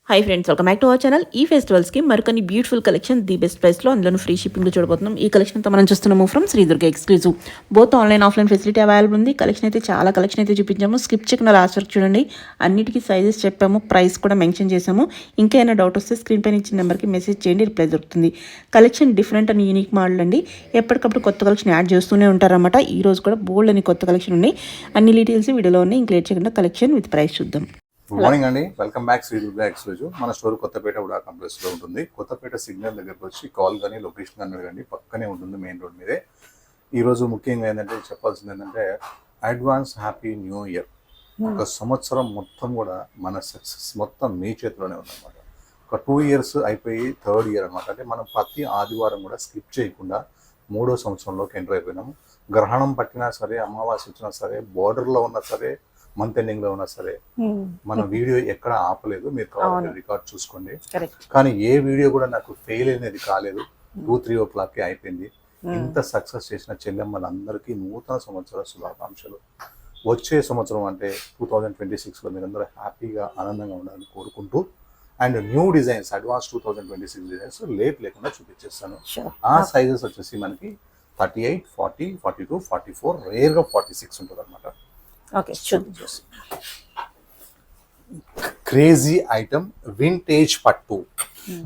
Hi friends, welcome back to our channel. ఈ ఫెస్టివల్స్కి మరికొన్ని beautiful collection the best ప్రైస్లో, అందులో ఫ్రీ షిప్పింగ్లో చూడబోతున్నాం. ఈ కలెక్షన్ అంతా మనం చూస్తున్నాము from Sri Durga exclusive. Both online offline facility available ఉంది. కలెక్షన్ అయితే చాలా కలెక్షన్ అయితే చూపించాము. స్కిప్ చేయకుండా లాస్ట్ వరకు చూడండి. అన్నిటికీ సైజెస్ చెప్పాము, ప్రైస్ కూడా మెన్షన్ చేసాము. ఇంకా ఏమైనా డౌట్ వస్తే స్క్రీన్ పైన ఇచ్చిన నెంబర్కి మెసేజ్ చేయండి, రిప్లై దొరుకుతుంది. Collection different and unique model అండి. ఎప్పటికప్పుడు కొత్త కలెక్షన్ యాడ్ చేస్తూనే ఉంటారన్నమాట. ఈ రోజు కూడా బోల్డ్ అని కొత్త కలెక్షన్ ఉన్నాయి. అన్ని డీటెయిల్స్ వీడియోలో ఉన్నాయి. ఇంక్లేట్ చేయకుండా కలెక్షన్ విత్ ప్రైస్ చూద్దాం. గుడ్ మార్నింగ్ అండి, వెల్కమ్ బ్యాక్ శ్రీదుర్గ ఎక్స్క్లూజివ్. మన స్టోర్ కొత్తపేట ఉడా కాంప్లెక్స్లో ఉంటుంది. కొత్తపేట సిగ్నల్ దగ్గరకు వచ్చి కాల్ కానీ లొకేషన్ కానీ అడగండి, పక్కనే ఉంటుంది, మెయిన్ రోడ్ మీదే. ఈరోజు ముఖ్యంగా ఏంటంటే చెప్పాల్సింది ఏంటంటే అడ్వాన్స్ హ్యాపీ న్యూ ఇయర్. ఒక సంవత్సరం మొత్తం కూడా మన సక్సెస్ మొత్తం మీ చేతిలోనే ఉందన్నమాట. ఒక 2 years అయిపోయి 3rd year అనమాట. అంటే మనం ప్రతి ఆదివారం కూడా స్కిప్ చేయకుండా 3వ సంవత్సరంలోకి ఎంటర్ అయిపోయినాము. గ్రహణం పట్టినా సరే, అమావాస్య వచ్చినా సరే, బోర్డర్లో ఉన్నా సరే, మంత్ ఎండింగ్ లో ఉన్నా సరే, మన వీడియో ఎక్కడ ఆపలేదు. మీరు కావాలంటే రికార్డ్ చూసుకోండి. కానీ ఏ వీడియో కూడా నాకు ఫెయిల్ అనేది కాలేదు. 2-3 o'clock అయిపోయింది. ఇంత సక్సెస్ చేసిన చెల్లెమ్మలందరికీ నూతన సంవత్సర శుభాకాంక్షలు. వచ్చే సంవత్సరం అంటే 2026లో మీరందరూ హ్యాపీగా ఆనందంగా ఉండాలని కోరుకుంటూ, and new designs, advance 2026 designs late లేకుండా చూపించేస్తాను. ఆ సైజెస్ వచ్చేసి మనకి 38, 40, 42, 44, రేర్గా 46 ఉంటుంది అనమాట. ఓకే, చూద్దాం. క్రేజీ ఐటమ్ వింటేజ్ పట్టు.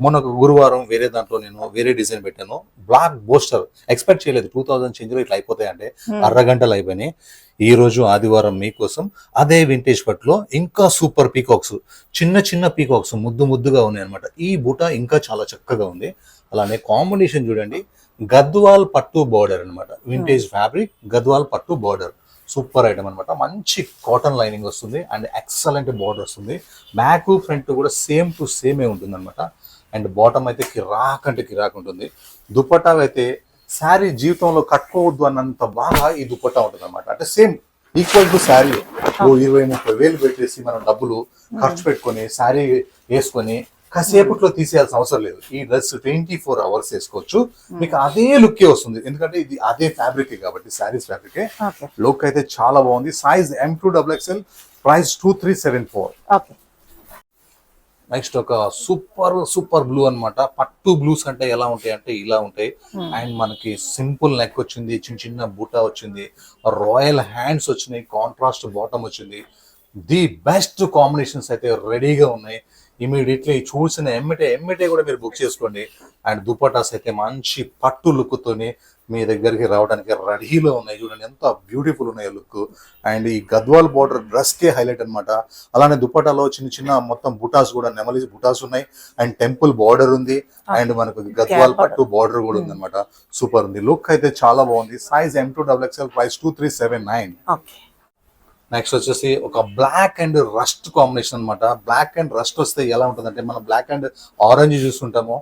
మొన్న ఒక గురువారం వేరే దాంట్లో నేను వేరే డిజైన్ పెట్టాను. బ్లాక్ బోస్టర్ ఎక్స్పెక్ట్ చేయలేదు 2000 చేంజ్లో ఇట్లా అయిపోతాయి అంటే, అరగంటలు అయిపోయినాయి. ఈ రోజు ఆదివారం మీకోసం అదే వింటేజ్ పట్టులో ఇంకా సూపర్ పీకాక్స్, చిన్న చిన్న పీకాక్స్ ముద్దు ముద్దుగా ఉన్నాయి అనమాట. ఈ బూట ఇంకా చాలా చక్కగా ఉంది. అలానే కాంబినేషన్ చూడండి, గద్వాల్ పట్టు బార్డర్ అనమాట. వింటేజ్ ఫ్యాబ్రిక్, గద్వాల్ పట్టు బార్డర్, సూపర్ ఐటమ్ అనమాట. మంచి కాటన్ లైనింగ్ వస్తుంది అండ్ ఎక్సలెంట్ బార్డర్ వస్తుంది. బ్యాక్ ఫ్రంట్ కూడా సేమ్ టు సేమే ఉంటుంది అనమాట. అండ్ బాటమ్ అయితే కిరాక్ అంటే కిరాక్ ఉంటుంది. దుపట్టా అయితే శారీ జీవితంలో కట్టుకోవద్దు అన్నంత బాగా ఈ దుపట్టా ఉంటుంది అనమాట. అంటే సేమ్ ఈక్వల్ టు శారీ. 20-30 వేలు పెట్టేసి మనం డబ్బులు ఖర్చు పెట్టుకొని శారీ వేసుకొని కాసేపట్లో తీసేయాల్సిన అవసరం లేదు. ఈ డ్రెస్ 24 hours వేసుకోవచ్చు. మీకు అదే లుక్కే వస్తుంది, ఎందుకంటే ఇది అదే ఫ్యాబ్రిక్ కాబట్టి, శారీస్ ఫ్యాబ్రికే. లుక్ అయితే చాలా బాగుంది. Size M2XXL, price 2374. నెక్స్ట్ ఒక సూపర్ సూపర్ బ్లూ అనమాట. పట్టు బ్లూస్ అంటే ఎలా ఉంటాయి అంటే ఇలా ఉంటాయి. అండ్ మనకి సింపుల్ నెక్ వచ్చింది, చిన్న చిన్న బూటా వచ్చింది, రాయల్ హ్యాండ్స్ వచ్చినాయి, కాంట్రాస్ట్ బాటమ్ వచ్చింది. ది బెస్ట్ కాంబినేషన్స్ అయితే రెడీగా ఉన్నాయి. ఇమీడియట్లీ చూసిన ఎమ్మిటే కూడా మీరు బుక్ చేసుకోండి. అండ్ దుపటాస్ అయితే మంచి పట్టు లుక్తోని మీ దగ్గరికి రావడానికి రెడీలో ఉన్నాయి. చూడండి ఎంత బ్యూటిఫుల్ ఉన్నాయి లుక్. అండ్ ఈ గద్వాల్ బార్డర్ డ్రెస్కే హైలైట్ అనమాట. అలానే దుపటాలో చిన్న చిన్న మొత్తం బుటాస్ కూడా, నెమలి బుటాస్ ఉన్నాయి. అండ్ టెంపుల్ బార్డర్ ఉంది. అండ్ మనకు గద్వాల్ పట్టు బార్డర్ కూడా ఉంది అనమాట. సూపర్ ఉంది. లుక్ అయితే చాలా బాగుంది. Size M2XXL, price 2379. నెక్స్ట్ వచ్చేసి ఒక బ్లాక్ అండ్ రస్ట్ కాంబినేషన్ అనమాట. బ్లాక్ అండ్ రస్ట్ వస్తే ఎలా ఉంటుందంటే, మనం బ్లాక్ అండ్ ఆరెంజ్ చూస్తుంటాము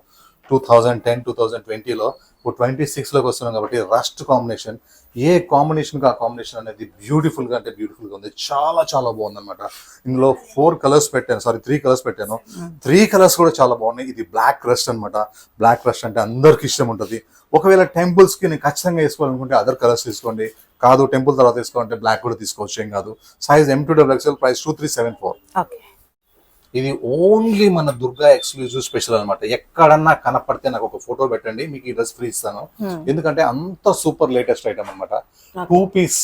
2010, 2020లో. ఇప్పుడు 26లోకి వస్తున్నాం కాబట్టి రస్ట్ కాంబినేషన్. ఏ కాంబినేషన్ ఆ కాంబినేషన్ అనేది బ్యూటిఫుల్ గా అంటే బ్యూటిఫుల్ గా ఉంది. చాలా చాలా బాగుంది అనమాట. ఇందులో 3 కలర్స్ పెట్టాను. 3 కలర్స్ కూడా చాలా బాగున్నాయి. ఇది బ్లాక్ రస్ట్ అనమాట. బ్లాక్ రస్ట్ అంటే అందరికి ఇష్టం ఉంటుంది. ఒకవేళ టెంపుల్స్ కి నేను ఖచ్చితంగా వేసుకోవాలనుకుంటే అదర్ కలర్స్ తీసుకోండి. కాదు టెంపుల్ తర్వాత తీసుకోవాలంటే బ్లాక్ కూడా తీసుకోవచ్చు, ఏం కాదు. Size M2XXL, price 2374. ఇది ఓన్లీ మన దుర్గా ఎక్స్క్లూజివ్ స్పెషల్ అనమాట. ఎక్కడన్నా కనపడితే నాకు ఒక ఫోటో పెట్టండి, మీకు ఈ డ్రెస్ ఫ్రీ ఇస్తాను. ఎందుకంటే అంత సూపర్ లేటెస్ట్ ఐటమ్ అనమాట. 2 piece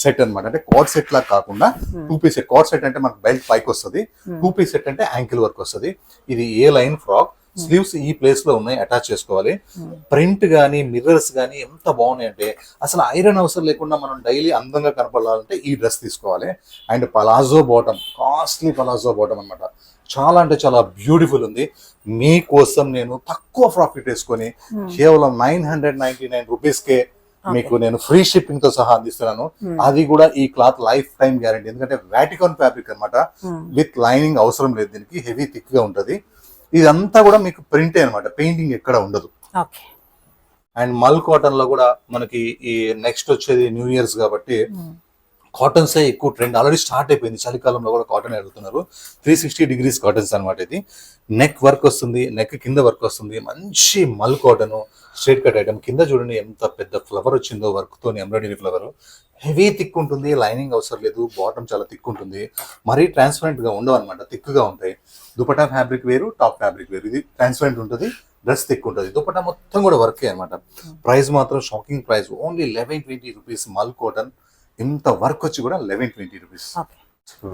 సెట్ అనమాట. అంటే కార్డ్ సెట్ లా కాకుండా 2 piece సెట్. కార్డ్ సెట్ అంటే మనకు బెల్ట్ పైకి వస్తుంది. 2 piece సెట్ అంటే యాంకిల్ వర్క్ వస్తుంది. ఇది ఏ లైన్ ఫ్రాక్. స్లీవ్స్ ఈ ప్లేస్ లో ఉన్నాయి, అటాచ్ చేసుకోవాలి. ప్రింట్ గానీ మిర్రర్స్ గానీ ఎంత బాగున్నాయి అంటే, అసలు ఐరన్ అవసరం లేకుండా మనం డైలీ అందంగా కనపడాలంటే ఈ డ్రెస్ తీసుకోవాలి. And palazzo bottom, costly palazzo bottom అనమాట. చాలా అంటే చాలా బ్యూటిఫుల్ ఉంది. మీకోసం నేను తక్కువ ప్రాఫిట్ వేసుకొని కేవలం 999 రూపీస్కే మీకు నేను ఫ్రీ షిప్పింగ్ తో సహా అందిస్తున్నాను. అది కూడా ఈ క్లాత్ లైఫ్ టైం గ్యారంటీ. ఎందుకంటే వాటికాన్ ఫ్యాబ్రిక్ అనమాట. విత్ లైనింగ్ అవసరం లేదు దీనికి, హెవీ థిక్ గా ఉంటది. ఇదంతా కూడా మీకు ప్రింటే అనమాట, పెయింటింగ్ ఎక్కడ ఉండదు. అండ్ మల్ కాటన్ లో కూడా మనకి ఈ నెక్స్ట్ వచ్చేది న్యూ ఇయర్స్ కాబట్టి కాటన్స్ ఎక్కువ ట్రెండ్ ఆల్రెడీ స్టార్ట్ అయిపోయింది. చలికాలంలో కూడా కాటన్ అడుగుతున్నారు. 360 degrees కాటన్స్ అనమాట. ఇది నెక్ వర్క్ వస్తుంది, నెక్ కింద వర్క్ వస్తుంది. మంచి మల్ కాటన్ స్ట్రైట్ కట్ ఐటమ్. కింద చూడండి ఎంత పెద్ద ఫ్లవర్ వచ్చిందో వర్క్ తోని, ఎంబ్రాయిడరీ ఫ్లవర్. హెవీ థిక్ ఉంటుంది, లైనింగ్ అవసరం లేదు. బాటమ్ చాలా థిక్ ఉంటుంది, మరీ ట్రాన్స్పరెంట్ గా ఉండవు అనమాట, థిక్ గా ఉంటాయి. దుపట్టా ఫ్యాబ్రిక్ వేరు, టాప్ ఫ్యాబ్రిక్ వేరు. ఇది ట్రాన్స్పరెంట్ ఉంటుంది, డ్రెస్ థిక్ ఉంటుంది. దుపట్టా మొత్తం కూడా వర్కే అనమాట. ప్రైస్ మాత్రం షాకింగ్ ప్రైస్, ఓన్లీ 1120 రూపీస్. మల్ కాటన్, ఇంత వర్క్ వచ్చి కూడా 1120 రూపీస్.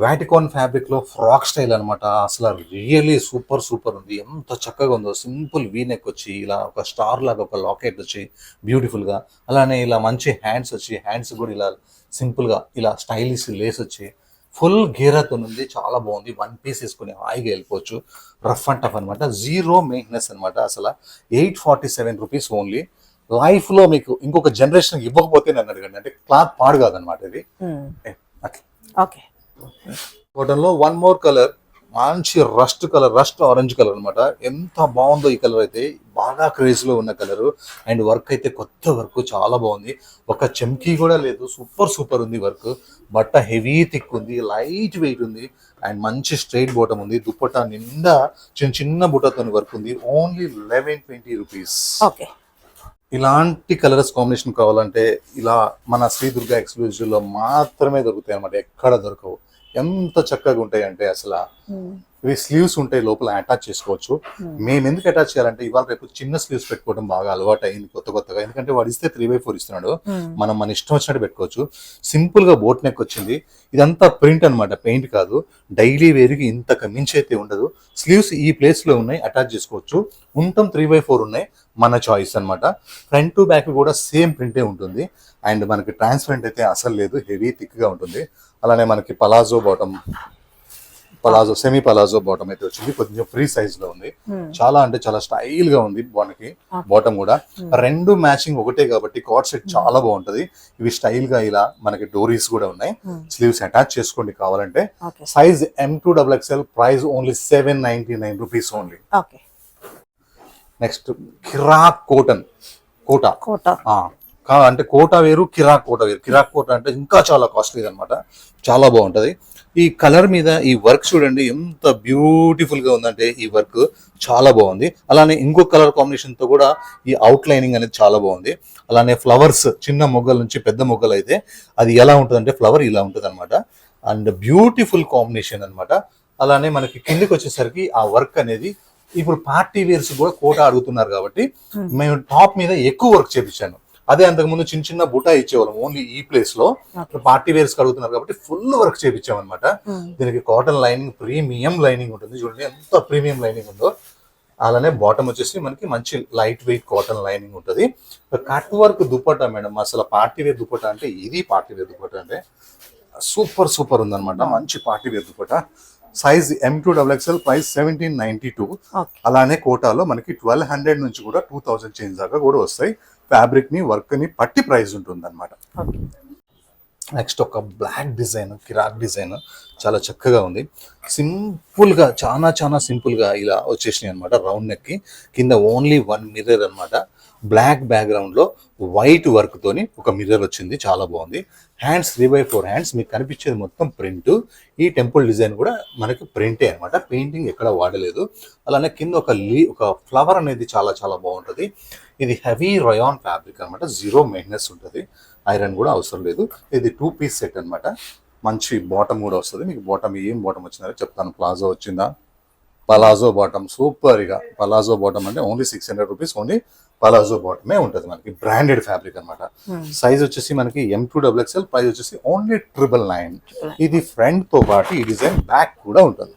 వాటికాన్ ఫ్యాబ్రిక్ లో ఫ్రాక్ స్టైల్ అనమాట. అసలు రియల్లీ సూపర్ సూపర్ ఉంది. ఎంత చక్కగా ఉందో. సింపుల్ వీ నెక్ వచ్చి ఇలా ఒక స్టార్ లాగా ఒక లాకెట్ వచ్చి బ్యూటిఫుల్ గా, అలానే ఇలా మంచి హ్యాండ్స్ వచ్చి, హ్యాండ్స్ కూడా ఇలా సింపుల్ గా ఇలా స్టైలిష్ లేస్ వచ్చి ఫుల్ గేరాతో ఉంది. చాలా బాగుంది. వన్ పీస్ వేసుకుని హాయిగా వెళ్ళిపోవచ్చు. రఫ్ అండ్ టఫ్ అనమాట, జీరో మెయింటెనెన్స్ అనమాట. అసలు 847 రూపీస్ ఓన్లీ. లైఫ్ లో మీకు ఇంకొక జనరేషన్ ఇవ్వకపోతే నన్ను అడగండి, అంటే క్లాత్ పాడు కాదనమాట ఇది. ఓకే. కాటన్ లో వన్ మోర్ కలర్, మంచి rust colour, rust orange colour అనమాట. ఎంత బాగుందో ఈ కలర్ అయితే, బాగా క్రేజ్ లో ఉన్న కలర్. అండ్ వర్క్ అయితే కొత్త వర్క్, చాలా బాగుంది. ఒక చెమ్కీ కూడా లేదు, సూపర్ సూపర్ ఉంది వర్క్. బట్ట హెవీ థిక్ ఉంది, లైట్ వెయిట్ ఉంది, అండ్ మంచి స్ట్రైట్ బాటమ్ ఉంది. దుపట్టా నిండా చిన్న చిన్న బుట్టతో వర్క్ ఉంది. Only 1120 rupees. ఓకే. ఇలాంటి కలర్స్ కాంబినేషన్ కావాలంటే ఇలా మన శ్రీ దుర్గా ఎక్స్క్లూజివ్ లో మాత్రమే దొరుకుతాయి అనమాట, ఎక్కడ దొరకవు. ఎంత చక్కగా ఉంటాయి అంటే అసలు ఇవి స్లీవ్స్ ఉంటాయి, లోపల అటాచ్ చేసుకోవచ్చు. మేము ఎందుకు అటాచ్ చేయాలంటే ఇవాళ రేపు చిన్న స్లీవ్స్ పెట్టుకోవడం బాగా అలవాటు అయింది కొత్తగా. ఎందుకంటే వాడు ఇస్తే 3x4 ఇస్తున్నాడు, మనం మన ఇష్టం వచ్చినట్టు పెట్టుకోవచ్చు. సింపుల్ గా బోట్ నెక్ వచ్చింది. ఇదంతా ప్రింట్ అనమాట, పెయింట్ కాదు. డైలీ వేరుకి ఇంతకు మించి అయితే ఉండదు. స్లీవ్స్ ఈ ప్లేస్ లో ఉన్నాయి, అటాచ్ చేసుకోవచ్చు. ఉంటాం 3x4 ఉన్నాయి, మన చాయిస్ అనమాట. ఫ్రంట్ టు బ్యాక్ కూడా సేమ్ ప్రింటే ఉంటుంది. అండ్ మనకి ట్రాన్స్పరెంట్ అయితే అసలు లేదు, హెవీ థిక్ గా ఉంటుంది. అలానే మనకి palazzo bottom, palazzo semi palazzo bottom అయితే వచ్చింది. కొంచెం ఫ్రీ సైజ్ లో ఉంది. చాలా అంటే చాలా స్టైల్ గా ఉంది. మనకి బాటమ్ కూడా రెండు మ్యాచింగ్ ఒకటే కాబట్టి కార్డ్ సెట్ చాలా బాగుంటది. ఇవి స్టైల్ గా ఇలా మనకి డోరీస్ కూడా ఉన్నాయి. స్లీవ్స్ అటాచ్ చేసుకోండి కావాలంటే. Size M2XXL, price only 799 rupees only. Next కిరాక్ కోటన్, కోటా అంటే కోటా వేరు, కిరాక్ కోట వేరు. కిరాక్ కోట అంటే ఇంకా చాలా కాస్ట్లీ అనమాట, చాలా బాగుంటది. ఈ కలర్ మీద ఈ వర్క్ చూడండి ఎంత బ్యూటిఫుల్ గా ఉందంటే, ఈ వర్క్ చాలా బాగుంది. అలానే ఇంకో కలర్ కాంబినేషన్ తో కూడా ఈ అవుట్ లైనింగ్ అనేది చాలా బాగుంది. అలానే ఫ్లవర్స్, చిన్న మొగ్గల నుంచి పెద్ద మొగ్గలు అయితే అది ఎలా ఉంటుందంటే ఫ్లవర్ ఇలా ఉంటుంది అనమాట. అండ్ బ్యూటిఫుల్ కాంబినేషన్ అనమాట. అలానే మనకి కిందికి వచ్చేసరికి ఆ వర్క్ అనేది, ఇప్పుడు పార్టీ వేర్స్ కూడా కోట అడుగుతున్నారు కాబట్టి మేము టాప్ మీద ఎక్కువ వర్క్ చేపించాను. అదే అంతకుముందు చిన్న చిన్న బుటా ఇచ్చేవాళ్ళం ఓన్లీ ఈ ప్లేస్ లో. పార్టీ వేర్స్ అడుగుతున్నారు కాబట్టి ఫుల్ వర్క్ చేపించాం అనమాట. దీనికి కాటన్ లైనింగ్, ప్రీమియం లైనింగ్ ఉంటుంది. చూడండి ఎంత ప్రీమియం లైనింగ్ ఉందో. అలానే బాటమ్ వచ్చేసి మనకి మంచి లైట్ వెయిట్ కాటన్ లైనింగ్ ఉంటుంది. కట్ వర్క్ దుపట్టా మేడం, అసలు పార్టీ వేర్ దుపట్టా అంటే ఇది. పార్టీ వేర్ దుపట్టా అంటే సూపర్ సూపర్ ఉందన్నమాట. మంచి party wear dupatta. Size M2XXL, price 1792. అలానే కోటాలో మనకి 1200 నుంచి కూడా 2000 చేంజ్ దాకా కూడా వస్తాయి. ఫ్యాబ్రిక్ ని, వర్క్ ని పట్టి ప్రైస్ ఉంటుంది అనమాట. నెక్స్ట్ ఒక బ్లాక్ డిజైన్, కిరాక్ డిజైన్, చాలా చక్కగా ఉంది. సింపుల్ గా, చాలా సింపుల్ గా ఇలా వచ్చేసినాయి అనమాట. రౌండ్ నెక్ కి కింద ఓన్లీ 1 మిర్రర్ అనమాట. బ్లాక్ బ్యాక్గ్రౌండ్ లో వైట్ వర్క్ తోని ఒక మిర్రర్ వచ్చింది, చాలా బాగుంది. హ్యాండ్స్ 3x4 హ్యాండ్స్, మీకు కనిపించేది మొత్తం ప్రింట్. ఈ టెంపుల్ డిజైన్ కూడా మనకి ప్రింటే అనమాట, పెయింటింగ్ ఎక్కడ వాడలేదు. అలానే కింద ఒక ఫ్లవర్ అనేది చాలా బాగుంటుంది. ఇది హెవీ రయాన్ ఫ్యాబ్రిక్ అనమాట, జీరో మెయింటెనెన్స్ ఉంటుంది, ఐరన్ కూడా అవసరం లేదు. ఇది 2 పీస్ సెట్ అనమాట. మంచి బాటమ్ కూడా వస్తుంది. మీకు బాటమ్ ఏం బాటమ్ వచ్చిందో చెప్తాను. ప్లాజో వచ్చిందా, పలాజో బాటమ్, సూపర్ గా. పలాజో బాటమ్ అంటే ఓన్లీ 600 రూపీస్. ఓన్లీ పలాజో బాటమే ఉంటుంది మనకి. బ్రాండెడ్ ఫ్యాబ్రిక్ అనమాట. సైజ్ వచ్చేసి మనకి M2XXL, ప్రైస్ వచ్చేసి ఓన్లీ 999. ఇది ఫ్రంట్ తో పాటు ఈ డిజైన్ బ్యాక్ కూడా ఉంటుంది.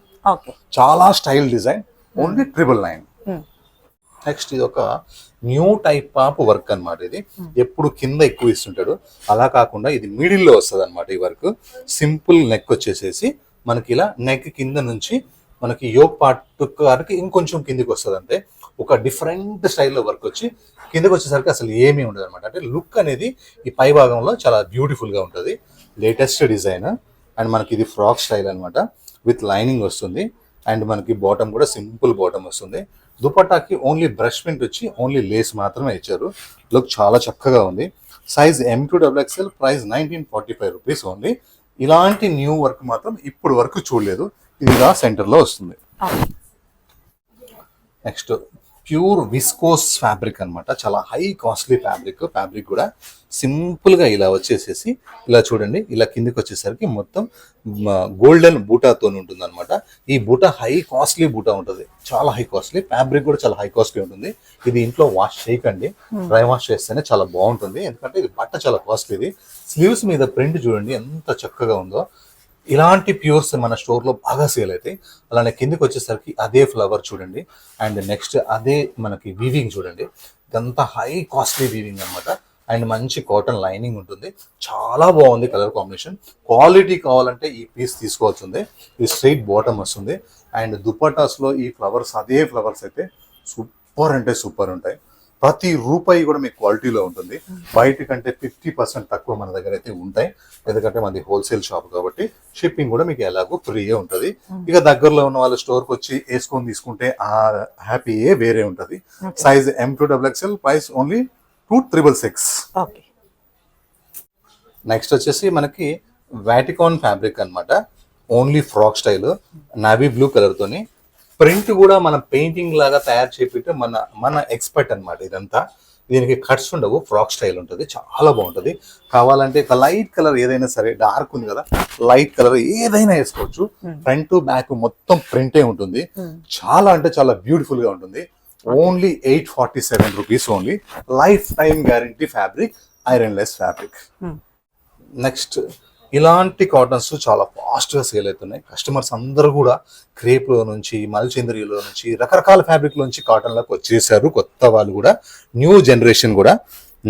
చాలా స్టైల్ డిజైన్, ఓన్లీ 999. నెక్స్ట్ ఇది ఒక న్యూ టైప్ ఆఫ్ వర్క్ అనమాట. ఇది ఎప్పుడు కింద ఎక్కువ ఇస్తుంటాడు, అలా కాకుండా ఇది మిడిల్ లో వస్తుంది అనమాట. ఈ వర్క్ సింపుల్ నెక్ వచ్చేసేసి మనకి ఇలా నెక్ కింద నుంచి మనకి యోక్ పార్ట్ వరకు ఇంకొంచెం కిందికి వస్తుంది. అంటే ఒక డిఫరెంట్ స్టైల్లో వర్క్ వచ్చి కిందకి వచ్చేసరికి అసలు ఏమీ ఉండదు అనమాట. అంటే లుక్ అనేది ఈ పై భాగంలో చాలా బ్యూటిఫుల్ గా ఉంటుంది. Latest design. అండ్ మనకి ఇది ఫ్రాక్ స్టైల్ అనమాట, విత్ లైనింగ్ వస్తుంది. అండ్ మనకి బాటమ్ కూడా సింపుల్ బాటమ్ వస్తుంది. దుపట్టాకి ఓన్లీ బ్రష్ ప్రింట్ వచ్చి ఓన్లీ లేస్ మాత్రమే ఇచ్చారు. లుక్ చాలా చక్కగా ఉంది. Size M2XXL, price 1945 rupees only. ఇలాంటి న్యూ వర్క్ మాత్రం ఇప్పుడు వరకు చూడలేదు. ఇది ఇలా సెంటర్ లో వస్తుంది. నెక్స్ట్ ప్యూర్ విస్కోస్ ఫ్యాబ్రిక్ అన్నమాట. చాలా హై కాస్ట్లీ ఫ్యాబ్రిక్ కూడా సింపుల్ గా ఇలా వచ్చేసేసి ఇలా చూడండి, ఇలా కిందికి వచ్చేసరికి మొత్తం గోల్డెన్ బూటాతో ఉంటుంది అనమాట. ఈ బూటా హై కాస్ట్లీ బూటా ఉంటుంది, చాలా హై కాస్ట్లీ. ఫ్యాబ్రిక్ కూడా చాలా హై కాస్ట్లీ ఉంటుంది. ఇది ఇంట్లో వాష్ చేయకండి, డ్రై వాష్ చేస్తేనే చాలా బాగుంటుంది, ఎందుకంటే ఇది బట్ట చాలా కాస్ట్లీది. స్లీవ్స్ మీద ప్రింట్ చూడండి ఎంత చక్కగా ఉందో. ఇలాంటి ప్యూర్స్ మన స్టోర్లో బాగా సేల్ అవుతాయి. అలానే కిందికి వచ్చేసరికి అదే ఫ్లవర్ చూడండి, అండ్ నెక్స్ట్ అదే మనకి వీవింగ్ చూడండి, ఇదంతా హై కాస్ట్లీ వీవింగ్ అనమాట. అండ్ మంచి కాటన్ లైనింగ్ ఉంటుంది, చాలా బాగుంది కలర్ కాంబినేషన్. క్వాలిటీ కావాలంటే ఈ పీస్ తీసుకోవాల్సిందే. ఇది స్ట్రైట్ బాటమ్ వస్తుంది. అండ్ దుపట్టాస్లో ఈ ఫ్లవర్స్ అదే ఫ్లవర్స్ అయితే సూపర్ అంటే సూపర్ ఉంటాయి. ప్రతి రూపాయి కూడా మీకు క్వాలిటీలో ఉంటుంది. బయట కంటే 50% తక్కువ మన దగ్గర అయితే ఉంటాయి, ఎందుకంటే మనది హోల్సేల్ షాప్ కాబట్టి. షిప్పింగ్ కూడా మీకు ఎలాగో ఫ్రీగా ఉంటుంది. ఇక దగ్గరలో ఉన్న వాళ్ళ స్టోర్కి వచ్చి వేసుకొని తీసుకుంటే ఆ హ్యాపీయే వేరే ఉంటుంది. Size M2XXL, price only 2666. Next వచ్చేసి మనకి వాటికాన్ ఫ్యాబ్రిక్ అన్నమాట. Only frock style, navy blue colour తోని ప్రింట్ కూడా మన పెయింటింగ్ లాగా తయారు చేపితే మన ఎక్స్పర్ట్ అన్నమాట ఇదంతా. దీనికి కట్స్ ఉండవు, ఫ్రాక్ స్టైల్ ఉంటుంది, చాలా బాగుంటుంది. కావాలంటే ఒక లైట్ కలర్ ఏదైనా సరే, డార్క్ ఉంది కదా, లైట్ కలర్ ఏదైనా వేసుకోవచ్చు. ఫ్రంట్ టు బ్యాక్ మొత్తం ప్రింటే ఉంటుంది, చాలా అంటే చాలా బ్యూటిఫుల్ గా ఉంటుంది. Only 847 rupees only. Life time guarantee fabric, iron less fabric. Next ఇలాంటి కాటన్స్ చాలా ఫాస్ట్ గా సేల్ అవుతున్నాయి. కస్టమర్స్ అందరూ కూడా క్రేప్ లో నుంచి, మల్చంద్రిలో నుంచి, రకరకాల ఫ్యాబ్రిక్ లోంచి కాటన్ లకు వచ్చేసారు కొత్త వాళ్ళు కూడా, న్యూ జనరేషన్ కూడా.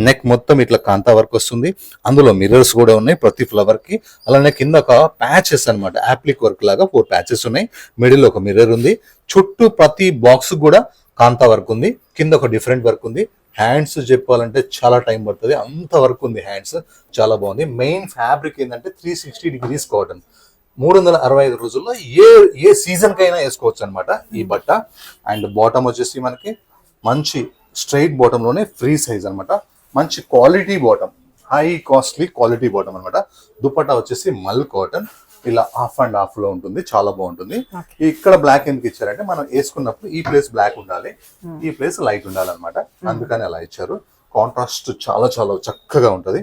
నెక్ మొత్తం ఇట్లా కాంతా వర్క్ వస్తుంది, అందులో మిర్రర్స్ కూడా ఉన్నాయి ప్రతి ఫ్లవర్ కి. అలానే కింద ఒక ప్యాచెస్ అన్నమాట, యాప్లిక్ వర్క్ లాగా 4 ప్యాచెస్ ఉన్నాయి. మిడిల్ ఒక మిర్రర్ ఉంది, చుట్టూ ప్రతి బాక్స్ కూడా కాంతా వర్క్ ఉంది, కింద ఒక డిఫరెంట్ వర్క్ ఉంది. హ్యాండ్స్ చెప్పాలంటే చాలా టైం పడుతుంది, అంత వర్క్ ఉంది హ్యాండ్స్, చాలా బాగుంది. మెయిన్ ఫ్యాబ్రిక్ ఏంటంటే 360 డిగ్రీస్ కాటన్. 365 రోజుల్లో ఏ సీజన్ కైనా వేసుకోవచ్చు అనమాట ఈ బట్ట. అండ్ బాటమ్ వచ్చేసి మనకి మంచి స్ట్రైట్ బాటమ్ లోనే ఫ్రీ సైజ్ అనమాట, మంచి quality bottom, high costly quality bottom అనమాట. దుపట్టా వచ్చేసి మల్ కాటన్, ఇలా హాఫ్ అండ్ హాఫ్ లో ఉంటుంది, చాలా బాగుంటుంది. ఇక్కడ బ్లాక్ ఎందుకు ఇచ్చారంటే మనం వేసుకున్నప్పుడు ఈ ప్లేస్ బ్లాక్ ఉండాలి, ఈ ప్లేస్ లైట్ ఉండాలన్నమాట, అందుకని అలా ఇచ్చారు. కాంట్రాస్ట్ చాలా చాలా చక్కగా ఉంటది.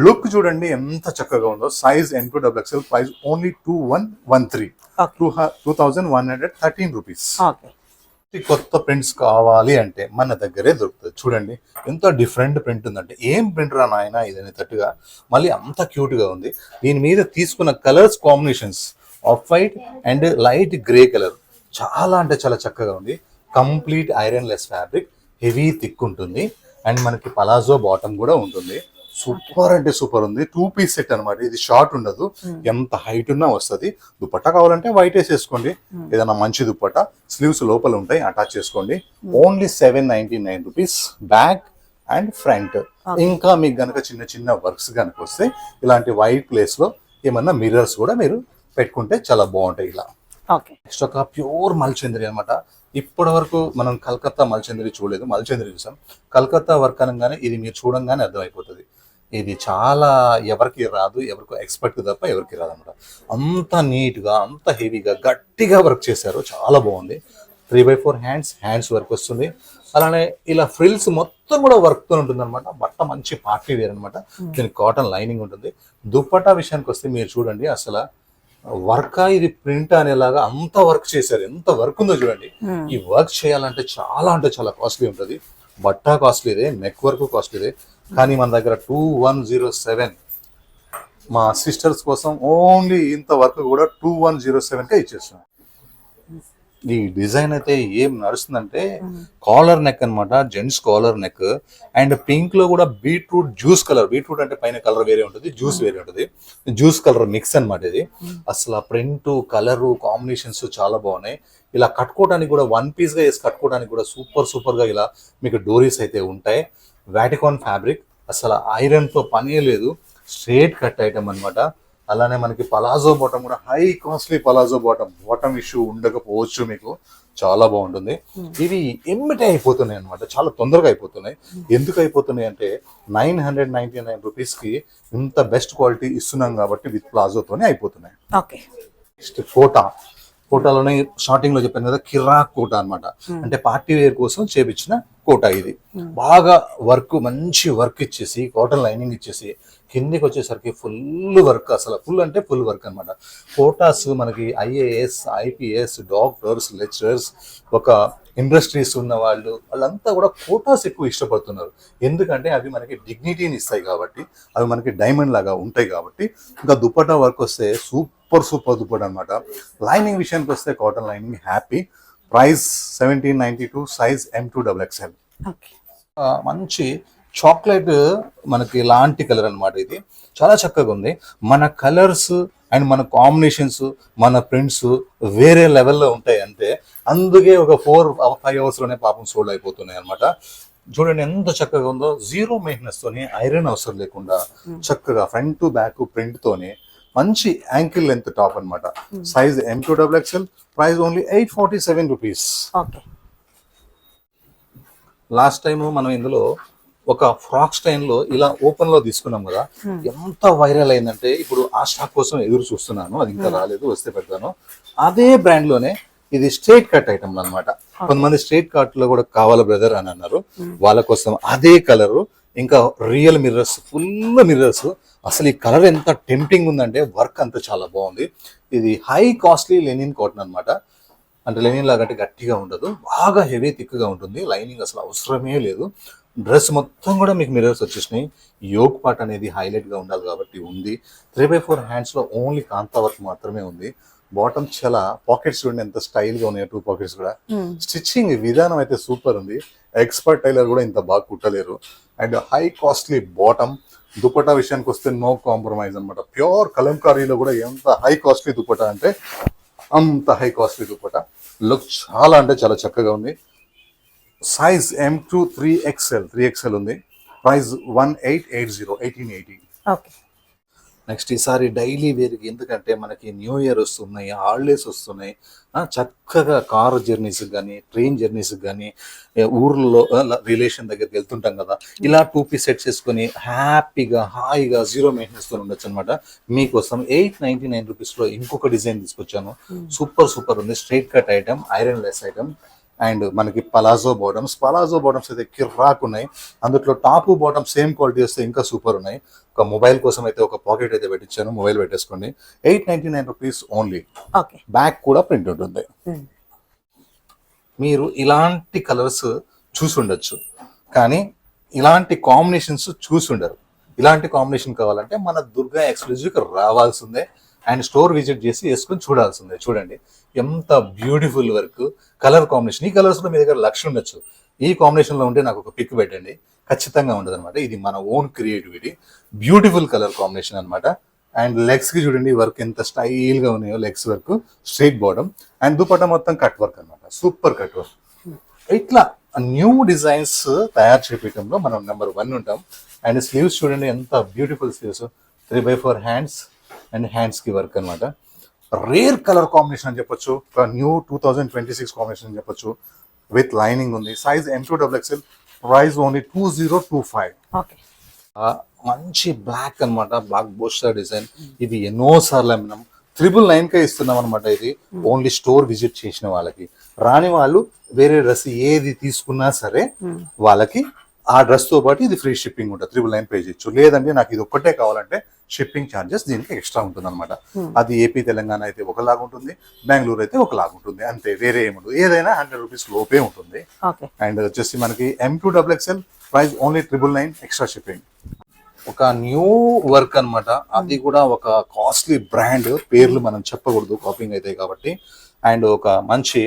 లుక్ చూడండి ఎంత చక్కగా ఉందో. Size M2XXL, price only 2113, 2113 rupees. కొత్త ప్రింట్స్ కావాలి అంటే మన దగ్గరే దొరుకుతుంది. చూడండి ఎంత డిఫరెంట్ ప్రింట్ ఉందంటే, ఏం ప్రింట్ రా నాయన ఇదని తట్టుగా, మళ్ళీ అంత క్యూట్ గా ఉంది. దీని మీద తీసుకున్న colours combinations off white and light grey colour, చాలా అంటే చాలా చక్కగా ఉంది. Complete iron less fabric, heavy thick ఉంటుంది. అండ్ మనకి పలాజో బాటమ్ కూడా ఉంటుంది. సూపర్ అంటే సూపర్ ఉంది. 2 పీస్ సెట్ అనమాట, ఇది షార్ట్ ఉండదు, ఎంత హైట్ ఉన్నా వస్తుంది. దుపట్టా కావాలంటే వైట్ వేసేసుకోండి, ఏదైనా మంచి దుపట్టా. స్లీవ్స్ లోపల ఉంటాయి, అటాచ్ చేసుకోండి. Only 799 rupees, back and front. ఇంకా మీకు గనక చిన్న చిన్న వర్క్స్ కనుక వస్తే ఇలాంటి వైట్ ప్లేస్ లో ఏమన్నా మిర్రర్స్ కూడా మీరు పెట్టుకుంటే చాలా బాగుంటాయి ఇలా. నెక్స్ట్ ఒక ప్యూర్ మల్చంద్రి అనమాట. ఇప్పటి వరకు మనం కలకత్తా మల్చంద్రి చూడలేదు, మల్చంద్రి చూసాం. కలకత్తా వర్క్ అనగానే ఇది మీరు చూడంగానే అర్థమైపోతుంది. ఇది చాలా ఎవరికి రాదు, ఎవరికి ఎక్స్పర్ట్ తప్ప ఎవరికి రాదు అనమాట. అంత నీట్ గా, అంత హెవీగా, గట్టిగా వర్క్ చేశారు, చాలా బాగుంది. 3/4 హ్యాండ్స్ వర్క్ వస్తుంది. అలానే ఇలా ఫ్రిల్స్ మొత్తం కూడా వర్క్ తో ఉంటుంది అనమాట. బట్ట మంచి పార్టీ వేర్ అనమాట. దీనికి కాటన్ లైనింగ్ ఉంటుంది. దుపట్టా విషయానికి వస్తే మీరు చూడండి, అసలు వర్క్ ఇది ప్రింట్ అనేలాగా అంత వర్క్ చేశారు, ఎంత వర్క్ ఉందో చూడండి. ఈ వర్క్ చేయాలంటే చాలా అంటే చాలా కాస్ట్లీ ఉంటుంది. బట్టా కాస్ట్లీదే, నెక్ వర్క్ కాస్ట్లీదే. కానీ మన దగ్గర 2107, మా సిస్టర్స్ కోసం ఓన్లీ ఇంత వర్క్ కూడా 2107కే ఇచ్చేస్తున్నాం. ఈ డిజైన్ అయితే ఏం నడుస్తుందంటే కాలర్ నెక్ అన్నమాట, gents collar neck. And pink లో కూడా బీట్రూట్ జ్యూస్ కలర్, బీట్రూట్ అంటే పైన కలర్ వేరే ఉంటుంది, జ్యూస్ వేరే ఉంటుంది, జ్యూస్ కలర్ మిక్స్ అన్నమాట ఇది. అసలు ప్రింట్ కలర్ కాంబినేషన్స్ చాలా బాగున్నాయి. ఇలా కట్టుకోవడానికి కూడా, 1 పీస్ గా వేసి కట్టుకోవడానికి కూడా సూపర్ గా ఇలా మీకు డోరీస్ అయితే ఉంటాయి. వాటికాన్ ఫ్యాబ్రిక్, అసలు ఐరన్ తో పనే లేదు, స్ట్రేట్ కట్ ఐటమ్ అన్నమాట. అలానే మనకి పలాజో బాటమ్ కూడా high costly palazzo bottom issue ఉండకపోవచ్చు, మీకు చాలా బాగుంటుంది. ఇవి ఎమ్మిటే అయిపోతున్నాయి అనమాట, చాలా తొందరగా అయిపోతున్నాయి. ఎందుకు అయిపోతున్నాయి అంటే 999 రూపీస్ కి ఇంత బెస్ట్ క్వాలిటీ ఇస్తున్నాం కాబట్టి విత్ ప్లాజోతోనే అయిపోతున్నాయి. నెక్స్ట్ కోటాలోనే స్టార్టింగ్ లో చెప్పాను కదా, కిరాక్ కోట అన్నమాట. అంటే పార్టీ వేర్ కోసం చేపించిన కోట ఇది. బాగా వర్క్, మంచి వర్క్ ఇచ్చేసి, కాటన్ లైనింగ్ ఇచ్చేసి, కిందికి వచ్చేసరికి ఫుల్ వర్క్, అసలు ఫుల్ అంటే ఫుల్ వర్క్ అనమాట. కోటాస్ మనకి ఐఏఎస్, ఐపీఎస్, డాక్టర్స్, లెక్చరర్స్, ఒక ఇండస్ట్రీస్ ఉన్న వాళ్ళంతా కూడా కోటాస్ ఎక్కువ ఇష్టపడుతున్నారు. ఎందుకంటే అవి మనకి డిగ్నిటీని ఇస్తాయి కాబట్టి, అవి మనకి డైమండ్ లాగా ఉంటాయి కాబట్టి. ఇంకా దుపట్టా వర్క్ వస్తే సూపర్ దుపట్టా అనమాట. లైనింగ్ విషయానికి వస్తే cotton lining happy. Price 1792, size M2XXL. మంచి చాక్లెట్ మనకి లాంటి కలర్ అన్నమాట. ఇది చాలా చక్కగా ఉంది. మన కలర్స్ అండ్ మన కాంబినేషన్స్, మన ప్రింట్స్ వేరే లెవెల్లో ఉంటాయి అంతే. అందుకే ఒక 4-5 అవర్స్ లోనే పాపం సోల్డ్ అయిపోతున్నాయి అనమాట. చూడండి ఎంత చక్కగా ఉందో. జీరో మెయింటెనెన్స్ తోని, ఐరన్ అవసరం లేకుండా చక్కగా ఫ్రంట్ టు బ్యాక్ ప్రింట్ తోని మంచి యాంకిల్ లెంత్ టాప్ అన్నమాట. Size M2XXL. Price only 847 rupees. Last time మనం ఇందులో ఒక ఫ్రాక్ స్టైల్ లో ఇలా ఓపెన్ లో తీసుకున్నాం కదా, ఎంత వైరల్ అయిందంటే ఇప్పుడు ఆ స్టాక్ కోసం ఎదురు చూస్తున్నాను. అది ఇంకా రాలేదు, వస్తే పెడతాను. అదే బ్రాండ్ లోనే ఇది స్ట్రైట్ కట్ ఐటమ్ అన్నమాట. కొంతమంది స్ట్రైట్ కట్ లో కూడా కావాలి బ్రదర్ అని అన్నారు. వాళ్ళ కోసం అదే కలర్, ఇంకా రియల్ మిర్రర్స్, ఫుల్ మిర్రర్స్. అసలు ఈ కలర్ ఎంత టెంప్టింగ్ ఉందంటే వర్క్ అంతా చాలా బాగుంది. ఇది హై కాస్ట్లీ లెనిన్ కాటన్ అన్నమాట. అంటే లెనిన్ లాగా గట్టిగా ఉండదు, బాగా హెవీ థిక్గా ఉంటుంది. లైనింగ్ అసలు అవసరమే లేదు. డ్రెస్ మొత్తం కూడా మీకు మిర్రర్స్ వచ్చేసినాయి. యోక్ పార్ట్ అనేది హైలైట్ గా ఉండాలి కాబట్టి ఉంది. 3/4 హ్యాండ్స్ లో ఓన్లీ కాంతా వర్క్ మాత్రమే ఉంది. బాటమ్ చాలా పాకెట్స్ చూడండి ఎంత స్టైల్ గా ఉన్నాయి, 2 పాకెట్స్ కూడా. స్టిచ్చింగ్ విధానం అయితే సూపర్ ఉంది. ఎక్స్పర్ట్ టైలర్ కూడా ఇంత బాగా కుట్టలేరు. And high costly bottom. Dupatta విషయానికి వస్తే నో కాంప్రమైజ్ అనమాట. ప్యూర్ కలంకారీలో కూడా ఎంత హై కాస్ట్లీ దుపట్టా అంటే అంత హై కాస్ట్లీ దుపట్టా. లుక్ చాలా అంటే చాలా చక్కగా ఉంది. సైజ్ M2 3XL ఉంది. ప్రైస్ 1880. నెక్స్ట్ ఈసారి డైలీ వేర్కి, ఎందుకంటే మనకి న్యూ ఇయర్ వస్తున్నాయి, హాలిడేస్ వస్తున్నాయి. చక్కగా కార్ జర్నీస్ కానీ, ట్రైన్ జర్నీస్ కానీ, ఊర్లో రిలేషన్ దగ్గరికి వెళ్తుంటాం కదా, ఇలా 2 పీస్ సెట్స్ వేసుకొని హ్యాపీగా హాయిగా జీరో మెయింటెనెన్స్ తో ఉండొచ్చు అనమాట. మీకోసం 899 రూపీస్ లో ఇంకొక డిజైన్ తీసుకొచ్చాను. సూపర్ ఉంది. Straight cut item, iron less item. And మనకి పలాజో బాటమ్స్ అయితే కిర్రాక్ ఉన్నాయి. అందులో టాప్ బాటమ్ సేమ్ క్వాలిటీ వస్తే ఇంకా సూపర్ ఉన్నాయి. ఒక మొబైల్ కోసం అయితే ఒక పాకెట్ అయితే పెట్టించాను, మొబైల్ పెట్టేసుకోండి. 899 రూపీస్ ఓన్లీ. బ్యాక్ కూడా ప్రింట్ ఉంటుంది. మీరు ఇలాంటి కలర్స్ చూసి ఉండొచ్చు, కానీ ఇలాంటి కాంబినేషన్స్ చూసి ఉండరు. ఇలాంటి కాంబినేషన్ కావాలంటే మన దుర్గా ఎక్స్క్లూజివ్కి రావాల్సిందే అండ్ స్టోర్ విజిట్ చేసి వేసుకొని చూడాల్సిందే. చూడండి ఎంత బ్యూటిఫుల్ వర్క్, కలర్ కాంబినేషన్. ఈ కలర్స్ లో మీ దగ్గర 1,00,000 ఉండొచ్చు. ఈ కాంబినేషన్ లో ఉంటే నాకు ఒక పిక్ పెట్టండి, ఖచ్చితంగా ఉండదు అనమాట. ఇది మన own creativity. Beautiful colour combination అనమాట. అండ్ లెగ్స్ కి చూడండి వర్క్ ఎంత స్టైల్ గా ఉన్నాయో. Legs work, straight bottom and dupatta మొత్తం కట్ వర్క్ అనమాట. Super cut work. ఇట్లా న్యూ డిజైన్స్ తయారు చేయడంలో మనం నెంబర్ 1 ఉంటాం. అండ్ స్లీవ్స్ చూడండి ఎంత beautiful sleeves. 3/4 hands and hands కి వర్క్ అనమాట. రేర్ కలర్ కాంబినేషన్ అని చెప్పొచ్చు. న్యూ 2026 కాంబినేషన్ అని చెప్పొచ్చు. విత్ లైనింగ్ ఉంది. Size M2XXL. Price only 2025. మంచి బ్లాక్ అనమాట. బ్లాక్ బోస్టర్ డిజైన్. ఇది ఎన్నో సార్లు అమ్మినాం. 999 ఇస్తున్నాం అనమాట. ఇది ఓన్లీ స్టోర్ విజిట్ చేసిన వాళ్ళకి. రాని వాళ్ళు వేరే డ్రెస్ ఏది తీసుకున్నా సరే వాళ్ళకి ఆ డ్రెస్ తో పాటు ఇది ఫ్రీ షిప్పింగ్ ఉంటుంది. 999 పే చేయొచ్చు. లేదంటే నాకు ఇది ఒక్కటే కావాలంటే షిప్పింగ్ ఛార్జెస్ దీనికి ఎక్స్ట్రా ఉంటుంది అనమాట. అది ఏపీ తెలంగాణ అయితే ఒకలాగా ఉంటుంది, బెంగళూరు అయితే ఒకలాగా ఉంటుంది, అంతే. వేరే ఏముంటుంది. ఏదైనా 100 రూపీస్ లోపే ఉంటుంది. అండ్ వచ్చేసి మనకి M2XXL. Price only 999 extra shipping. ఒక న్యూ వర్క్ అనమాట. అది కూడా ఒక కాస్ట్లీ బ్రాండ్, పేర్లు మనం చెప్పకూడదు, కాపింగ్ అయితే కాబట్టి. అండ్ ఒక మంచి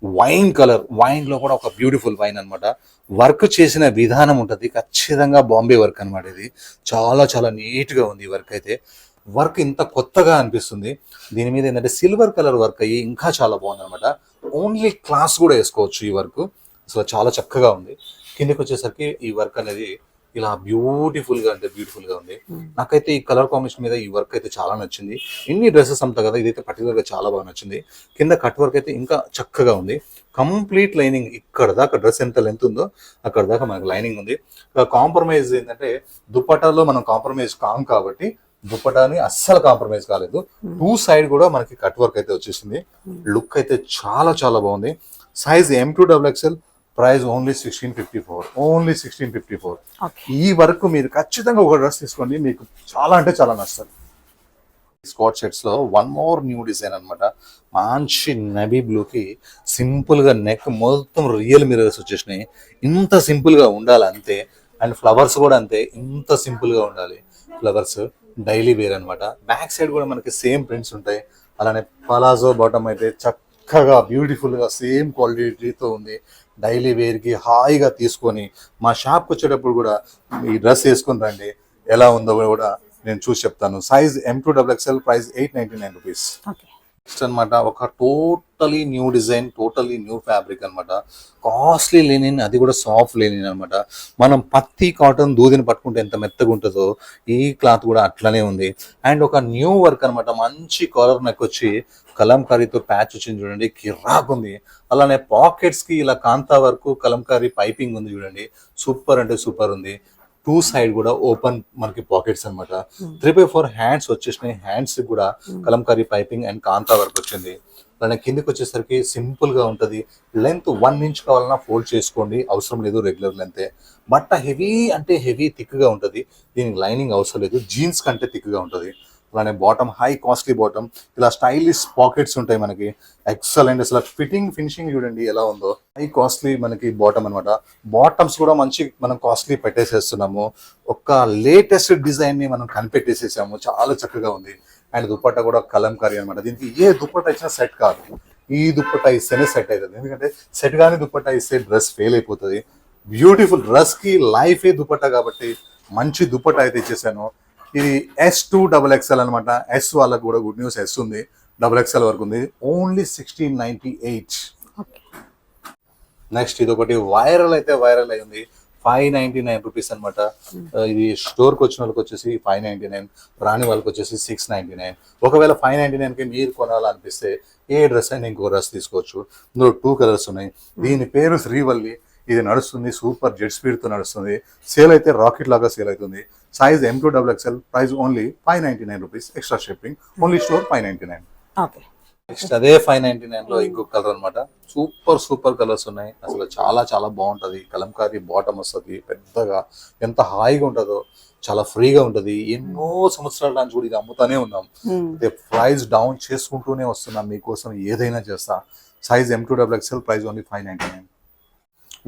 వైన్ కలర్, వైన్ లో కూడా ఒక బ్యూటిఫుల్ వైన్ అనమాట. వర్క్ చేసిన విధానం ఉంటుంది ఖచ్చితంగా బాంబే వర్క్ అనమాట. ఇది చాలా చాలా నీట్ గా ఉంది. ఈ వర్క్ అయితే వర్క్ ఇంత కొత్తగా అనిపిస్తుంది. దీని మీద ఏంటంటే సిల్వర్ కలర్ వర్క్ అయ్యి ఇంకా చాలా బాగుంది అనమాట. ఓన్లీ క్లాస్ కూడా వేసుకోవచ్చు ఈ వర్క్. అసలు చాలా చక్కగా ఉంది. కిందకి వచ్చేసరికి ఈ వర్క్ అనేది ఇలా బ్యూటిఫుల్ గా, అంటే బ్యూటిఫుల్ గా ఉంది. నాకైతే ఈ కలర్ కాంబినేషన్ మీద ఈ వర్క్ అయితే చాలా నచ్చింది. ఇన్ని డ్రెస్సెస్ అంతా కదా, ఇదైతే పర్టికులర్ గా చాలా బాగా నచ్చింది. కింద కట్ వర్క్ అయితే ఇంకా చక్కగా ఉంది. కంప్లీట్ లైనింగ్ ఇక్కడ దాకా, డ్రెస్ ఎంత లెంత్ ఉందో అక్కడ దాకా మనకు లైనింగ్ ఉంది. కాంప్రమైజ్ ఏంటంటే దుపట్టాలో మనం కాంప్రమైజ్ కాం కాబట్టి దుపటాని అస్సలు కాంప్రమైజ్ కాలేదు. టూ సైడ్ కూడా మనకి కట్ వర్క్ అయితే వచ్చేసింది. లుక్ అయితే చాలా చాలా బాగుంది. Size M2XXL, price only 1654. Only 1654. Okay. ఈ వరకు మీరు ఖచ్చితంగా ఒక డ్రెస్ తీసుకోండి, మీకు చాలా అంటే చాలా నచ్చుతుంది. స్కాట్ సెట్స్ లో వన్ మోర్ న్యూ డిజైన్ అన్నమాట. మంచి నవీ బ్లూకి సింపుల్ గా నెక్ మొత్తం రియల్ మిరర్స్ వచ్చేసినాయి. ఇంత సింపుల్ గా ఉండాలి అంతే. అండ్ ఫ్లవర్స్ కూడా అంతే, ఇంత సింపుల్ గా ఉండాలి ఫ్లవర్స్. డైలీ వేర్ అన్నమాట. బ్యాక్ సైడ్ కూడా మనకి సేమ్ ప్రింట్స్ ఉంటాయి. అలానే పలాజో బాటమ్ అయితే చక్కగా బ్యూటిఫుల్ గా సేమ్ క్వాలిటీతో ఉంది. డైలీ వేర్ కి హాయిగా తీసుకొని మా షాప్కి వచ్చేటప్పుడు కూడా ఈ డ్రెస్ వేసుకొని రండి, ఎలా ఉందో కూడా నేను చూసి చెప్తాను. Size M2XXL, price 899 rupees. Okay. Next అనమాట ఒక totally new design, totally new fabric అనమాట. కాస్ట్లీ లెనిన్, అది కూడా సాఫ్ట్ లెనిన్ అనమాట. మనం పత్తి కాటన్ దూదిని పట్టుకుంటే ఎంత మెత్తగా ఉంటుందో ఈ క్లాత్ కూడా అట్లనే ఉంది. అండ్ ఒక న్యూ వర్క్ అనమాట. మంచి కాలర్ నెక్ వచ్చి కలంకారీతో ప్యాచ్ వచ్చింది చూడండి, కిరాక్ ఉంది. అలానే పాకెట్స్ కి ఇలా కాంతా వర్క్ కలంకారీ పైపింగ్ ఉంది చూడండి, సూపర్ అంటే సూపర్ ఉంది. టూ సైడ్ కూడా ఓపెన్ మనకి పాకెట్స్ అనమాట. 3/4 హ్యాండ్స్ వచ్చేసినాయి. హ్యాండ్స్ కూడా kalamkari piping and kantha work వచ్చింది. అలానే కిందకి వచ్చేసరికి సింపుల్ గా ఉంటది. లెంత్ 1 ఇంచ్ కావాలన్నా ఫోల్డ్ చేసుకోండి, అవసరం లేదు రెగ్యులర్ లెంతే. బట్ట హెవీ అంటే హెవీ థిక్ గా ఉంటది. దీనికి లైనింగ్ అవసరం లేదు, జీన్స్ కంటే థిక్ గా ఉంటది. అలానే బాటమ్ హై కాస్ట్లీ బాటమ్, ఇలా స్టైలిష్ పాకెట్స్ ఉంటాయి మనకి. ఎక్సలెంట్, అసలు ఫిట్టింగ్ ఫినిషింగ్ చూడండి ఎలా ఉందో. హై కాస్ట్లీ మనకి బాటమ్ అనమాట. బాటమ్స్ కూడా మంచి మనం కాస్ట్లీ పెట్టేసేస్తున్నాము. ఒక లేటెస్ట్ డిజైన్ ని మనం కనిపెట్టేసేసాము, చాలా చక్కగా ఉంది. అండ్ దుపట్టా కూడా కలంకారీ అనమాట. దీనికి ఏ దుపట్టా ఇచ్చినా సెట్ కాదు, ఈ దుపట్టా ఇస్తేనే సెట్ అవుతుంది. ఎందుకంటే సెట్ గానీ దుపట్టా ఇస్తే డ్రెస్ ఫెయిల్ అయిపోతుంది. బ్యూటిఫుల్ డ్రెస్ కి లైఫే దుపట్టా కాబట్టి మంచి దుపట్టా అయితే ఇచ్చేసాను. ఇది S2XXL అనమాట. ఎస్ వాళ్ళకి కూడా గుడ్ న్యూస్, ఎస్ ఉంది, XXL వరకు ఉంది. ఓన్లీ 1698. నెక్స్ట్ ఇది ఒకటి వైరల్ అయితే వైరల్ అయింది, 599 రూపీస్ అనమాట. ఇది స్టోర్కి వచ్చిన వాళ్ళకి వచ్చేసి 599, రాని వాళ్ళకి వచ్చేసి 699. ఒకవేళ 599 కి మీరు కొనాలనిపిస్తే ఏ డ్రెస్ అయినా ఇంకో డ్రెస్ తీసుకోవచ్చు. ఇందులో 2 కలర్స్ ఉన్నాయి. దీని పేరు శ్రీవల్లి. ఇది నడుస్తుంది, సూపర్ జెట్ స్పీడ్ తో నడుస్తుంది. సేల్ అయితే రాకెట్ లాగా సేల్ అవుతుంది. Size M2XXL, price only 599 rupees, extra shipping. Only store 599. Okay. Next అదే 599 లో ఇంకొక కలర్ అనమాట. సూపర్ సూపర్ కలర్స్ ఉన్నాయి. అసలు చాలా చాలా బాగుంటది. కలంకారీ బాటమ్ వస్తుంది పెద్దగా, ఎంత హాయిగా ఉంటుందో, చాలా ఫ్రీగా ఉంటది. ఎన్నో సంవత్సరాల నుంచి కూడా ఇది అమ్ముతానే ఉన్నాం. ప్రైస్ డౌన్ చేసుకుంటూనే వస్తున్నాం మీకోసం, ఏదైనా చేస్తా. Size M2XXL, price only 599.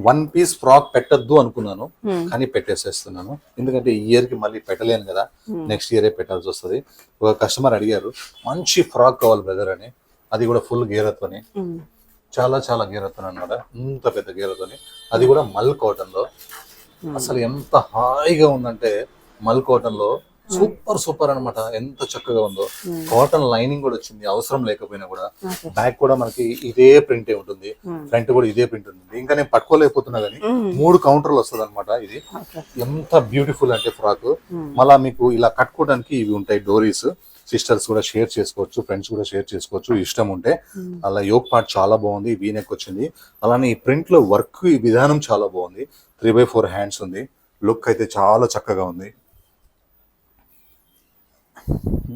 1 piece frock పెట్టద్దు అనుకున్నాను, కానీ పెట్టేసేస్తున్నాను. ఎందుకంటే ఈ ఇయర్ కి మళ్ళీ పెట్టలేను కదా, నెక్స్ట్ ఇయరే పెట్టాల్సి వస్తుంది. ఒక కస్టమర్ అడిగారు మంచి ఫ్రాక్ కావాలి బ్రదర్ అని, అది కూడా ఫుల్ గేరతోని, చాలా చాలా గేరతోని అనమాట. ఇంత పెద్ద గేరతోని, అది కూడా మల్ కాటన్ లో. అసలు ఎంత హాయిగా ఉందంటే మల్ కాటన్ లో సూపర్ సూపర్ అనమాట. ఎంత చక్కగా ఉందో. కాటన్ లైనింగ్ కూడా వచ్చింది అవసరం లేకపోయినా కూడా. బ్యాక్ కూడా మనకి ఇదే ప్రింటే ఉంటుంది, ఫ్రంట్ కూడా ఇదే ప్రింట్ ఉంటుంది. ఇంకా నేను పట్టుకోలేకపోతున్నా కానీ 3 కౌంటర్లు వస్తుంది అనమాట. ఇది ఎంత బ్యూటిఫుల్ అంటే ఫ్రాక్. మళ్ళా మీకు ఇలా కట్టుకోవడానికి ఇవి ఉంటాయి డోరీస్. సిస్టర్స్ కూడా షేర్ చేసుకోవచ్చు, ఫ్రెండ్స్ కూడా షేర్ చేసుకోవచ్చు ఇష్టం ఉంటే. అలా యోక్ పార్ట్ చాలా బాగుంది, వీనెక్ వచ్చింది. అలానే ఈ ప్రింట్ లో వర్క్ విధానం చాలా బాగుంది. 3/4 హ్యాండ్స్ ఉంది. లుక్ అయితే చాలా చక్కగా ఉంది.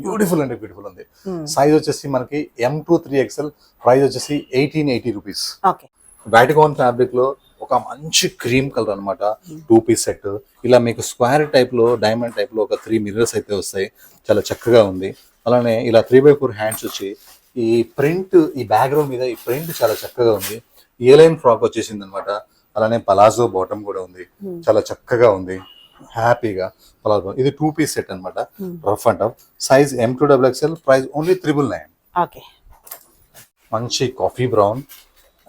బ్యూటిఫుల్ అంటే బ్యూటిఫుల్ ఉంది. సైజ్ వచ్చేసి మనకి M2XXL, ప్రైస్ వచ్చేసి 1880 రూపీస్. వాటికాన్ ఫ్యాబ్రిక్ లో ఒక మంచి క్రీమ్ కలర్ అనమాట. 2 పీస్ సెట్. ఇలా మీకు స్క్వేర్ టైప్ లో, డైమండ్ టైప్ లో ఒక 3 మిర్రర్స్ అయితే వస్తాయి. చాలా చక్కగా ఉంది. అలానే ఇలా 3/4 హ్యాండ్స్ వచ్చి ఈ ప్రింట్, ఈ బ్యాక్గ్రౌండ్ మీద ఈ ప్రింట్ చాలా చక్కగా ఉంది. ఏ లైన్ ఫ్రాక్ వచ్చేసింది అనమాట. అలానే పలాజో బాటమ్ కూడా ఉంది, చాలా చక్కగా ఉంది. హ్యాపీగా పలాజో. ఇది 2 పీస్ సెట్ అనమాట, rough and tough. Size M2XXL, price only 999. మంచి కాఫీ బ్రౌన్,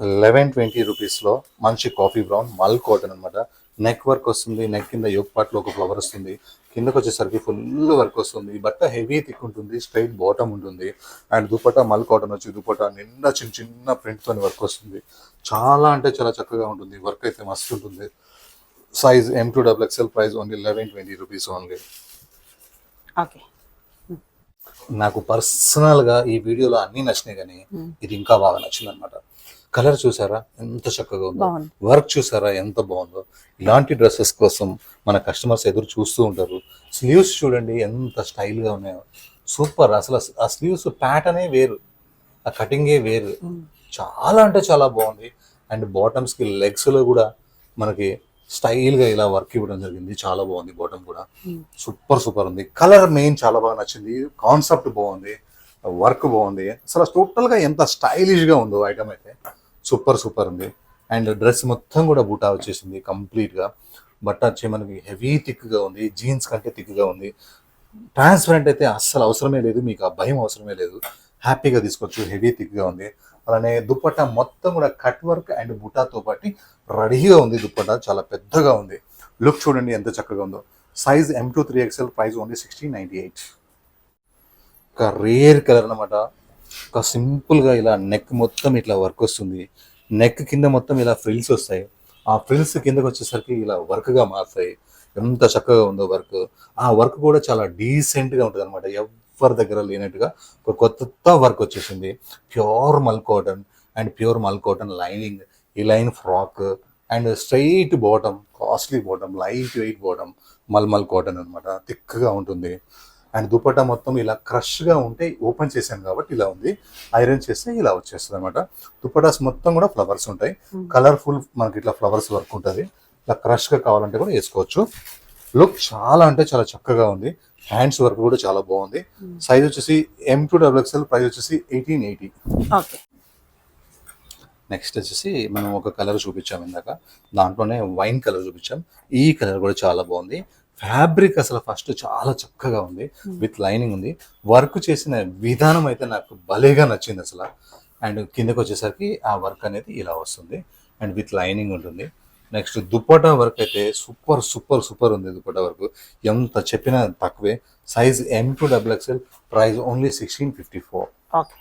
1120 రూపీస్ లో మంచి కాఫీ బ్రౌన్ మల్ కాటన్ అనమాట. నెక్ వర్క్ వస్తుంది, నెక్ కింద యోక్ పార్ట్ లో ఒక ఫ్లవర్ వస్తుంది, కిందకి వచ్చేసరికి ఫుల్ వర్క్ వస్తుంది. బట్ట హెవీ థిక్ ఉంటుంది, స్ట్రైట్ బాటమ్ ఉంటుంది. అండ్ దుపట్టా మల్ కాటన్ వచ్చి దుపట్టా నిండా చిన్న చిన్న ప్రింట్ తోని వర్క్ వస్తుంది. చాలా అంటే చాలా చక్కగా ఉంటుంది. వర్క్ అయితే మస్తు ఉంటుంది. Size M2XXL, price only 1120 rupees only. నాకు పర్సనల్ గా ఈ వీడియోలో అన్ని నచ్చినాయి కానీ ఇది ఇంకా బాగా నచ్చింది అనమాట. కలర్ చూసారా ఎంత చక్కగా ఉందో, బాగుంది. వర్క్ చూసారా ఎంత బాగుందో. ఇలాంటి డ్రెస్సెస్ కోసం మన కస్టమర్స్ ఎదురు చూస్తూ ఉంటారు. స్లీవ్స్ చూడండి ఎంత స్టైల్ గా ఉన్నాయో, సూపర్. అసలు ఆ స్లీవ్స్ ప్యాటర్నే వేరు, ఆ కటింగే వేరు. చాలా అంటే చాలా బాగుంది. అండ్ బాటమ్స్ కి లెగ్స్ లో కూడా మనకి స్టైల్ గా ఇలా వర్క్ ఇవ్వడం జరిగింది. చాలా బాగుంది. బాటమ్ కూడా సూపర్ సూపర్ ఉంది. కలర్ మెయిన్ చాలా బాగా నచ్చింది. కాన్సెప్ట్ బాగుంది, వర్క్ బాగుంది. అసలు టోటల్ గా ఎంత స్టైలిష్ గా ఉందో ఐటమ్ అయితే సూపర్ సూపర్ ఉంది. అండ్ డ్రెస్ మొత్తం కూడా బూటా వచ్చేసింది కంప్లీట్ గా. బట్ట వచ్చి మనకి హెవీ థిక్ గా ఉంది, జీన్స్ కంటే థిక్ గా ఉంది. ట్రాన్స్పరెంట్ అయితే అస్సలు అవసరమే లేదు, మీకు ఆ భయం అవసరమే లేదు, హ్యాపీగా తీసుకోవచ్చు. హెవీ థిక్ గా ఉంది. అలానే దుప్పట్టా మొత్తం కూడా కట్ వర్క్ అండ్ బుటాతో పాటు రెడీగా ఉంది. దుప్పట్టా చాలా పెద్దగా ఉంది. లుక్ చూడండి ఎంత చక్కగా ఉందో. Size M2 3XL, price only 1698. ఒక రేర్ కలర్ అనమాట. ఒక సింపుల్ గా ఇలా నెక్ మొత్తం ఇట్లా వర్క్ వస్తుంది. నెక్ కింద మొత్తం ఇలా ఫ్రిల్స్ వస్తాయి. ఆ ఫ్రిల్స్ కిందకి వచ్చేసరికి ఇలా వర్క్ గా మారుతాయి. ఎంత చక్కగా ఉందో వర్క్. ఆ వర్క్ కూడా చాలా డీసెంట్ గా ఉంటుంది అనమాట. ఎవరి దగ్గర లేనట్టుగా ఒక కొత్త వర్క్ వచ్చేసింది. ప్యూర్ మల్ కాటన్ అండ్ ప్యూర్ మల్ కాటన్ లైనింగ్, ఈ line frock and straight bottom, costly bottom, light weight bottom, మల్ కాటన్ అనమాట. థిక్గా ఉంటుంది. అండ్ దుపట్టా మొత్తం ఇలా క్రష్గా ఉంటే ఓపెన్ చేశాను కాబట్టి ఇలా ఉంది. ఐరన్ చేస్తే ఇలా వచ్చేస్తుంది అనమాట. దుపట్టాస్ మొత్తం కూడా ఫ్లవర్స్ ఉంటాయి. కలర్ఫుల్ మనకి ఇట్లా ఫ్లవర్స్ వర్క్ ఉంటుంది. ఇలా క్రష్గా కావాలంటే కూడా వేసుకోవచ్చు. లుక్ చాలా అంటే చాలా చక్కగా ఉంది. హ్యాండ్స్ వర్క్ కూడా చాలా బాగుంది. సైజ్ వచ్చేసి M2 XXL, ప్రైస్ వచ్చేసి 1880. ఓకే. నెక్స్ట్ వచ్చేసి మనం ఒక కలర్ చూపించాం ఇందాక, దాంట్లోనే వైన్ కలర్ చూపించాం. ఈ కలర్ కూడా చాలా బాగుంది. ఫ్యాబ్రిక్ అసలు ఫస్ట్ చాలా చక్కగా ఉంది, విత్ లైనింగ్ ఉంది. వర్క్ చేసిన విధానం అయితే నాకు భలేగా నచ్చింది అసలు. అండ్ కిందకి వచ్చేసరికి ఆ వర్క్ అనేది ఇలా వస్తుంది అండ్ విత్ లైనింగ్ ఉంటుంది. నెక్స్ట్ దుపట్టా వర్క్ అయితే సూపర్ సూపర్ సూపర్ ఉంది. దుపట్టా వర్క్ ఎంత చెప్పినా తక్కువే. Size M2 XXL, price only 1654. Okay.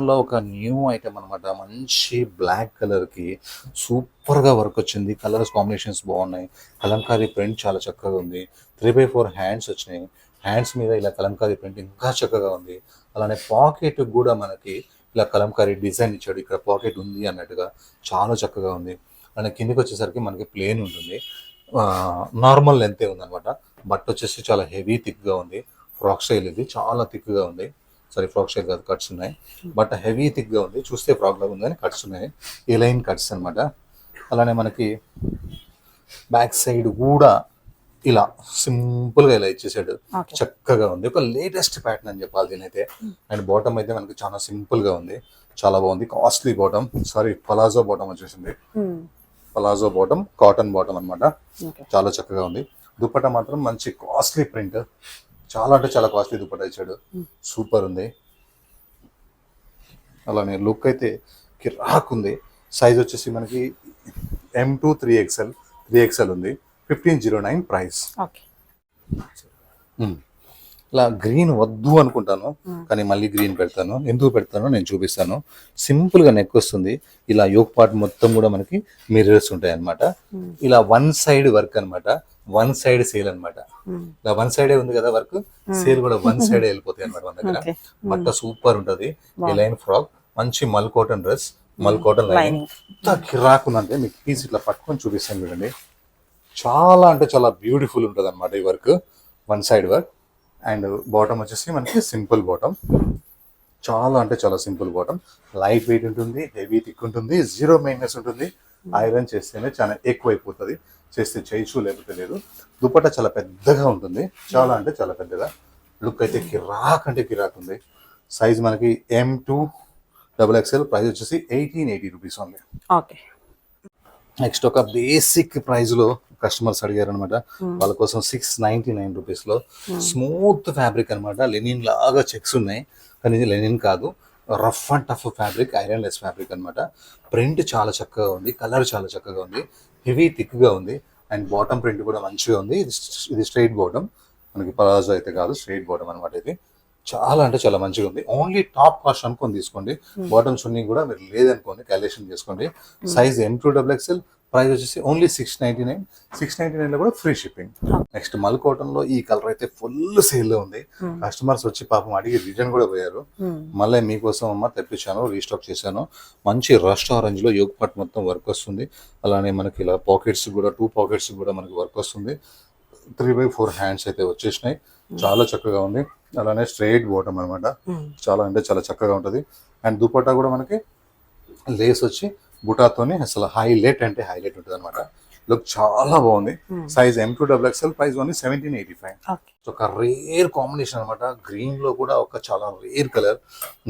లో ఒక న్యూ ఐటమ్ అనమాట. మంచి బ్లాక్ కలర్ కి సూపర్ గా వర్క్ వచ్చింది. కలర్స్ కాంబినేషన్స్ బాగున్నాయి. కలంకారీ ప్రింట్ చాలా చక్కగా ఉంది. 3x4 హ్యాండ్స్ వచ్చినాయి. హ్యాండ్స్ మీద ఇలా కలంకారీ ప్రింట్ ఇంకా చక్కగా ఉంది. అలానే పాకెట్ కూడా మనకి ఇలా కలంకారీ డిజైన్ ఇచ్చాడు. ఇక్కడ పాకెట్ ఉంది అన్నట్టుగా చాలా చక్కగా ఉంది. అలానే కిందికి వచ్చేసరికి మనకి ప్లేన్ ఉంటుంది. నార్మల్ లెంతే ఉంది అనమాట. బట్ వచ్చేసి చాలా హెవీ థిక్ గా ఉంది. ఫ్రాక్ స్టైల్ ఇది చాలా థిక్ గా ఉంది. సారీ, ఫ్రాక్ స్టైల్ కాదు, కట్స్ ఉన్నాయి. బట్ హెవీ థిక్ గా ఉంది. చూస్తే ఫ్రాక్ లాగా ఉంది కానీ కట్స్ ఉన్నాయి. ఈ లైన్ కట్స్ అనమాట. అలానే మనకి బ్యాక్ సైడ్ కూడా ఇలా సింపుల్ గా ఇలా ఇచ్చేసాడు. చక్కగా ఉంది. ఒక లేటెస్ట్ ప్యాటర్న్ అని చెప్పాలి దీనైతే. అండ్ బాటమ్ అయితే మనకి చాలా సింపుల్ గా ఉంది. చాలా బాగుంది. Costly bottom, sorry palazzo bottom వచ్చేసింది. పలాజో బాటమ్, కాటన్ బాటమ్ అనమాట. చాలా చక్కగా ఉంది. దుపట్టా మాత్రం మంచి కాస్ట్లీ ప్రింట్, చాలా అంటే చాలా కాస్ట్లీ దుపట్టా ఇచ్చాడు. సూపర్ ఉంది. అలానే లుక్ అయితే కిరాక్ ఉంది. సైజ్ వచ్చేసి మనకి M2 3XL ఉంది. 1509 ప్రైస్. ఇలా గ్రీన్ వద్దు అనుకుంటాను కానీ మళ్ళీ గ్రీన్ పెడతాను. ఎందుకు పెడతానో నేను చూపిస్తాను. సింపుల్ గా నెక్ వస్తుంది. ఇలా యోక్ పార్ట్ మొత్తం కూడా మనకి మిర్రర్స్ ఉంటాయి అనమాట. ఇలా వన్ సైడ్ వర్క్ అనమాట, వన్ సైడ్ సేల్ అనమాట. ఇలా వన్ సైడే ఉంది కదా వర్క్, సేల్ కూడా వన్ సైడే వెళ్ళిపోతాయి అనమాట మన దగ్గర. బట్ట సూపర్ ఉంటది. ఈ లైన్ ఫ్రాక్, మంచి మల్ కాటన్ డ్రెస్, మల్ కాటన్ లైన్. ఎంత కిరాక్ ఉందంటే మీకు పీస్ ఇట్లా పట్టుకొని చూపిస్తాను చూడండి. చాలా అంటే చాలా బ్యూటిఫుల్ ఉంటుంది అనమాట ఈ work. One side work. And bottom వచ్చేసి మనకి సింపుల్ బాటమ్, చాలా అంటే చాలా సింపుల్ బాటమ్. లైట్ వెయిట్ ఉంటుంది, హెవీ థిక్ ఉంటుంది, జీరో మెయింటెనెన్స్ ఉంటుంది. ఐరన్ చేస్తేనే చాలా ఎక్కువ అయిపోతుంది, చేస్తే చేయొచ్చు లేకపోతే లేదు. దుపట్టా చాలా పెద్దగా ఉంటుంది, చాలా అంటే చాలా పెద్దగా. లుక్ అయితే కిరాక్ అంటే కిరాక్ ఉంది. సైజ్ మనకి M2 XXL, ప్రైస్ వచ్చేసి 1880 రూపీస్ ఓన్లీ. ఓకే. నెక్స్ట్ ఒక బేసిక్ ప్రైస్ లో కస్టమర్స్ అడిగారు అనమాట. వాళ్ళ కోసం 699 రూపీస్ లో స్మూత్ ఫ్యాబ్రిక్ అనమాట. లెనిన్ లాగా చెక్స్ ఉన్నాయి కానీ ఇది లెనిన్ కాదు, rough and tough fabric, iron less fabric అనమాట. ప్రింట్ చాలా చక్కగా ఉంది, కలర్ చాలా చక్కగా ఉంది, హెవీ థిక్ గా ఉంది. అండ్ బాటమ్ ప్రింట్ కూడా మంచిగా ఉంది. ఇది స్ట్రైట్ బాటమ్, మనకి పలాజో అయితే కాదు, స్ట్రైట్ బాటమ్ అనమాట. ఇది చాలా అంటే చాలా మంచిగా ఉంది. ఓన్లీ టాప్ కాస్ట్ అనుకొని తీసుకోండి. బాటమ్ చున్నీ కూడా మీరు లేదనుకోండి, క్యాలిక్యులేషన్ చేసుకోండి. సైజ్ M2 XXL, ప్రైస్ వచ్చేసి ఓన్లీ 699. 699 లో కూడా ఫ్రీ షిప్పింగ్. నెక్స్ట్ మల్ కాటన్ లో ఈ కలర్ అయితే ఫుల్ సేల్ లో ఉంది. కస్టమర్స్ వచ్చి పాపం అడిగి రిటర్న్ కూడా పోయారు. మళ్ళీ మీకోసం అమ్మ తెప్పించాను, రీస్టాక్ చేశాను. మంచి రస్ట్ ఆరెంజ్ లో యోగ్ పార్ట్ మొత్తం వర్క్ వస్తుంది. అలానే మనకి ఇలా పాకెట్స్ కూడా 2 పాకెట్స్ కూడా మనకి వర్క్ వస్తుంది. 3/4 హ్యాండ్స్ అయితే వచ్చేసినాయి. చాలా చక్కగా ఉంది. అలానే స్ట్రైట్ బాటమ్ అనమాట. చాలా అంటే చాలా చక్కగా ఉంటుంది. అండ్ దుపట్టా కూడా మనకి లేస్ వచ్చి బుటాతోని అసలు హైలైట్ అంటే హైలైట్ ఉంటుంది అనమాట. లుక్ చాలా బాగుంది. Size M2XXL, price only 1785. ఒక రేర్ కాంబినేషన్ అనమాట. గ్రీన్ లో కూడా ఒక చాలా రేర్ కలర్.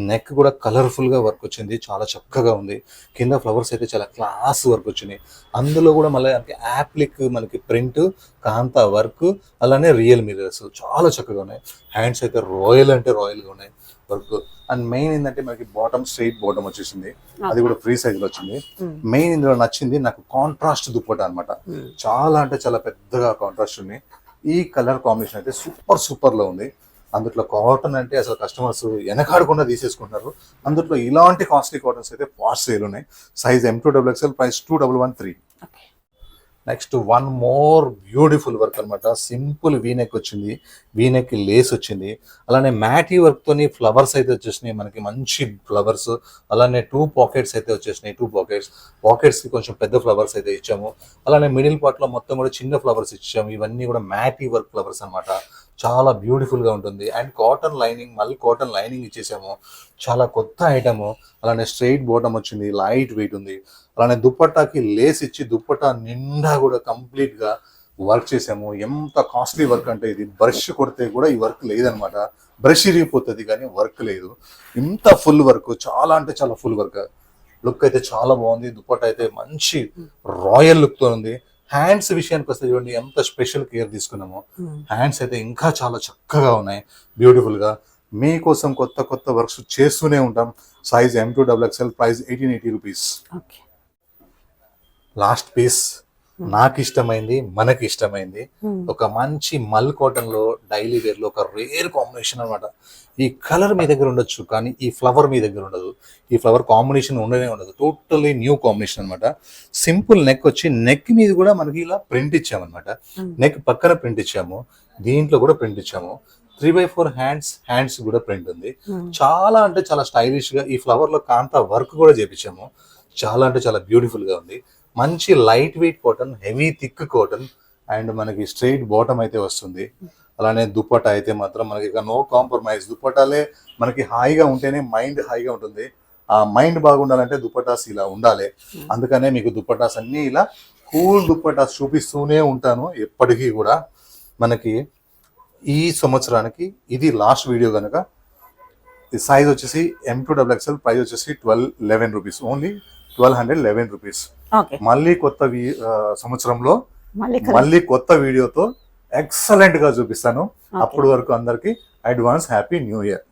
నెక్ కూడా కలర్ఫుల్ గా వర్క్ వచ్చింది, చాలా చక్కగా ఉంది. కింద ఫ్లవర్స్ అయితే చాలా క్లాస్ వర్క్ వచ్చినాయి. అందులో కూడా మళ్ళీ యాప్లిక్ మనకి ప్రింట్, కాంతా వర్క్, అలానే రియల్ మిరర్స్ చాలా చక్కగా ఉన్నాయి. హ్యాండ్స్ అయితే రాయల్ అంటే రాయల్ గా ఉన్నాయి వర్క్. అండ్ మెయిన్ ఏంటంటే మనకి బాటమ్ స్ట్రైట్ బాటమ్ వచ్చేసింది, అది కూడా ఫ్రీ సైజ్ లో వచ్చింది. మెయిన్ ఇందులో నచ్చింది నాకు కాంట్రాస్ట్ దుప్పట అనమాట. చాలా అంటే చాలా పెద్దగా కాంట్రాస్ట్ ఉంది. ఈ కలర్ కాంబినేషన్ అయితే సూపర్ సూపర్ లో ఉంది. అందులో కాటన్ అంటే అసలు కస్టమర్స్ వెనకాడకుండా తీసేసుకుంటున్నారు. అందులో ఇలాంటి కాస్ట్లీ కాటన్స్ అయితే ఫాస్ట్ సేల్ ఉన్నాయి. Size M2XXL, price 2113. Next one more beautiful work అనమాట. సింపుల్ వీనెక్ వచ్చింది, వీనెక్ లేస్ వచ్చింది. అలానే మ్యాటీ వర్క్ తోని ఫ్లవర్స్ అయితే వచ్చేసినాయి మనకి, మంచి ఫ్లవర్స్. అలానే 2 పాకెట్స్ అయితే వచ్చేసినాయి. 2 పాకెట్స్ కి కొంచెం పెద్ద ఫ్లవర్స్ అయితే ఇచ్చాము. అలానే మిడిల్ పార్ట్ లో మొత్తం కూడా చిన్న ఫ్లవర్స్ ఇచ్చాము. ఇవన్నీ కూడా మ్యాటీ వర్క్ ఫ్లవర్స్ అనమాట. చాలా బ్యూటిఫుల్ గా ఉంటుంది. అండ్ కాటన్ లైనింగ్, మళ్ళీ కాటన్ లైనింగ్ ఇచ్చేసాము. చాలా కొత్త ఐటమ్. అలానే స్ట్రైట్ బాటమ్ వచ్చింది, లైట్ వెయిట్ ఉంది. అలానే దుప్పట్టాకి లేస్ ఇచ్చి దుప్పట్టా నిండా కూడా కంప్లీట్ గా వర్క్ చేసాము. ఎంత కాస్ట్లీ వర్క్ అంటే ఇది బ్రష్ కొడితే కూడా ఈ వర్క్ లేదనమాట. బ్రష్ ఇరిగిపోతుంది కానీ వర్క్ లేదు. ఇంత ఫుల్ వర్క్, చాలా అంటే చాలా ఫుల్ వర్క్. లుక్ అయితే చాలా బాగుంది. దుప్పట్టా అయితే మంచి రాయల్ లుక్ తో ఉంది. హ్యాండ్స్ విషయానికి వస్తే చూడండి ఎంత స్పెషల్ కేర్ తీసుకున్నామో. హ్యాండ్స్ అయితే ఇంకా చాలా చక్కగా ఉన్నాయి, బ్యూటిఫుల్ గా. మీకోసం కొత్త కొత్త వర్క్స్ చేస్తూనే ఉంటాం. Size M2XXL, price 1880 rupees. Last piece నాకు ఇష్టమైంది, మనకి ఇష్టమైంది. ఒక మంచి మల్ కాటన్ లో డైలీ వేర్ లో ఒక రేర్ కాంబినేషన్ అనమాట. ఈ కలర్ మీ దగ్గర ఉండొచ్చు కానీ ఈ ఫ్లవర్ మీ దగ్గర ఉండదు. ఈ ఫ్లవర్ కాంబినేషన్ ఉండనే ఉండదు. టోటల్లీ న్యూ కాంబినేషన్ అనమాట. సింపుల్ నెక్ వచ్చి నెక్ మీద కూడా మనకి ఇలా ప్రింట్ ఇచ్చామన్నమాట. నెక్ పక్కన ప్రింట్ ఇచ్చాము, దీంట్లో కూడా ప్రింట్ ఇచ్చాము. 3/4 హ్యాండ్స్ కూడా ప్రింట్ ఉంది. చాలా అంటే చాలా స్టైలిష్ గా ఈ ఫ్లవర్ లో కాంతా వర్క్ కూడా చేపించాము. చాలా అంటే చాలా బ్యూటిఫుల్ గా ఉంది. మంచి light weight cotton, heavy thick cotton. And మనకి స్ట్రైట్ బాటమ్ అయితే వస్తుంది. అలానే దుప్పటా అయితే మాత్రం మనకి ఇక నో కాంప్రమైజ్. దుప్పటాలే మనకి హాయిగా ఉంటేనే మైండ్ హాయిగా ఉంటుంది. ఆ మైండ్ బాగుండాలంటే దుప్పటాస్ ఇలా ఉండాలి. అందుకనే మీకు దుప్పటాస్ అన్ని ఇలా కూల్ దుప్పటాస్ చూపిస్తూనే ఉంటాను ఎప్పటికీ కూడా. మనకి ఈ సంవత్సరానికి ఇది లాస్ట్ వీడియో కనుక. సైజ్ వచ్చేసి M2XXL, ప్రైస్ వచ్చేసి 1211 రూపీస్, ఓన్లీ 1211 రూపీస్. మళ్ళీ కొత్త సంవత్సరంలో మళ్ళీ కొత్త వీడియోతో ఎక్సలెంట్ గా చూపిస్తాను. అప్పటి వరకు అందరికి అడ్వాన్స్ హ్యాపీ న్యూ ఇయర్.